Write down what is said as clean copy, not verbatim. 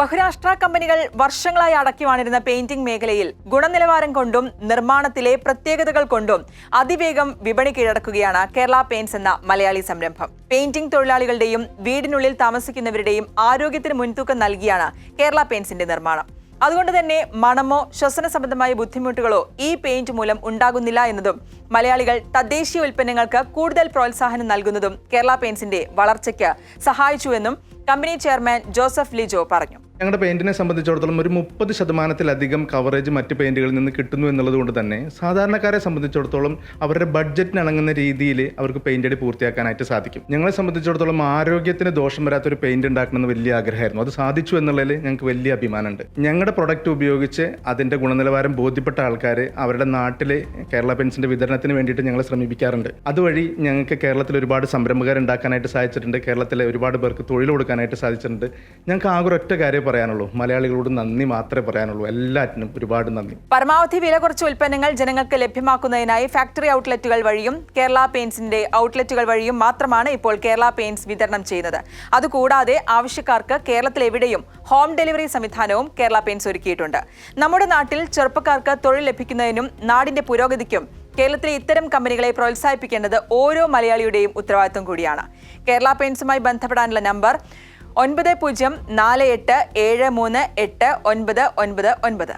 ബഹുരാഷ്ട്ര കമ്പനികൾ വർഷങ്ങളായി അടക്കി വാണിരുന്ന പെയിന്റിംഗ് മേഖലയിൽ ഗുണനിലവാരം കൊണ്ടും നിർമ്മാണത്തിലെ പ്രത്യേകതകൾ കൊണ്ടും അതിവേഗം വിപണി കീഴടക്കുകയാണ് കേരള പെയിന്റ്സ് എന്ന മലയാളി സംരംഭം. പെയിന്റിംഗ് തൊഴിലാളികളുടെയും വീടിനുള്ളിൽ താമസിക്കുന്നവരുടെയും ആരോഗ്യത്തിന് മുൻതൂക്കം നൽകിയാണ് കേരള പെയിന്റ്സിന്റെ നിർമ്മാണം. അതുകൊണ്ട് തന്നെ മണമോ ശ്വസന സംബന്ധമായ ബുദ്ധിമുട്ടുകളോ ഈ പെയിന്റ് മൂലം ഉണ്ടാകുന്നില്ല എന്നതും മലയാളികൾ തദ്ദേശീയ ഉൽപ്പന്നങ്ങൾക്ക് കൂടുതൽ പ്രോത്സാഹനം നൽകുന്നതും കേരള പെയിന്റ്സിന്റെ വളർച്ചയ്ക്ക് സഹായിച്ചുവെന്നും കമ്പനി ചെയർമാൻ ജോസഫ് ലിജോ പറഞ്ഞു. ഞങ്ങളുടെ പെയിന്റിനെ സംബന്ധിച്ചിടത്തോളം ഒരു 30% കവറേജ് മറ്റ് പെയിന്റുകളിൽ നിന്ന് കിട്ടുന്നു എന്നുള്ളത് കൊണ്ട് തന്നെ സാധാരണക്കാരെ സംബന്ധിച്ചിടത്തോളം അവരുടെ ബഡ്ജറ്റിന് ഇണങ്ങുന്ന രീതിയിൽ അവർക്ക് പെയിന്റ് അടി പൂർത്തിയാക്കാനായിട്ട് സാധിക്കും. ഞങ്ങളെ സംബന്ധിച്ചിടത്തോളം ആരോഗ്യത്തിന് ദോഷം വരാത്തൊരു പെയിന്റ് ഉണ്ടാക്കണമെന്ന് വലിയ ആഗ്രഹമായിരുന്നു. അത് സാധിച്ചു എന്നുള്ളതിൽ ഞങ്ങൾക്ക് വലിയ അഭിമാനമുണ്ട്. ഞങ്ങളുടെ പ്രൊഡക്റ്റ് ഉപയോഗിച്ച് അതിൻ്റെ ഗുണനിലവാരം ബോധ്യപ്പെട്ട ആൾക്കാർ അവരുടെ നാട്ടിലെ കേരള പെയിന്റ്സിന്റെ വിതരണത്തിന് വേണ്ടിയിട്ട് ഞങ്ങൾ ശ്രമിക്കാറുണ്ട്. അതുവഴി ഞങ്ങൾക്ക് കേരളത്തിൽ ഒരുപാട് സംരംഭകർ ഉണ്ടാക്കാനായിട്ട് സാധിച്ചിട്ടുണ്ട്. കേരളത്തിലെ ഒരുപാട് പേർക്ക് തൊഴിൽ കൊടുക്കാനായിട്ട് സാധിച്ചിട്ടുണ്ട്. ഞങ്ങൾക്ക് ആകെ ഒറ്റ കാര്യം പറയാനുള്ളൂ, മലയാളികളോട് നന്ദി മാത്രമേ പറയാനുള്ളൂ. എല്ലാറ്റിനും ഒരുപാട് നന്ദി. പരമാവധി വില കുറച്ച ഉൽപ്പന്നങ്ങൾ ജനങ്ങൾക്ക് ലഭ്യമാക്കുന്നതിനായി ഫാക്ടറി ഔട്ട്ലെറ്റുകൾ വഴിയും കേരള പെയിന്റ്സിന്റെ ഔട്ട്ലെറ്റുകൾ വഴിയും മാത്രമാണ് ഇപ്പോൾ കേരള പെയിന്റ്സ് വിതരണം ചെയ്യുന്നത്. അതുകൂടാതെ ആവശ്യക്കാർക്ക് കേരളത്തിൽ എവിടെയും ഹോം ഡെലിവറി സംവിധാനവും കേരള പെയിന്റ്സ് ഒരുക്കിയിട്ടുണ്ട്. നമ്മുടെ നാട്ടിൽ ചെറുപ്പക്കാർക്ക് തൊഴിൽ ലഭിക്കുന്നതിനും നാടിന്റെ പുരോഗതിക്കും കേരളത്തിലെ ഇത്തരം കമ്പനികളെ പ്രോത്സാഹിപ്പിക്കേണ്ടത് ഓരോ മലയാളിയുടെയും ഉത്തരവാദിത്വം കൂടിയാണ്. കേരള പെയിന്റ്സുമായി ബന്ധപ്പെടാനുള്ള നമ്പർ 9048738999.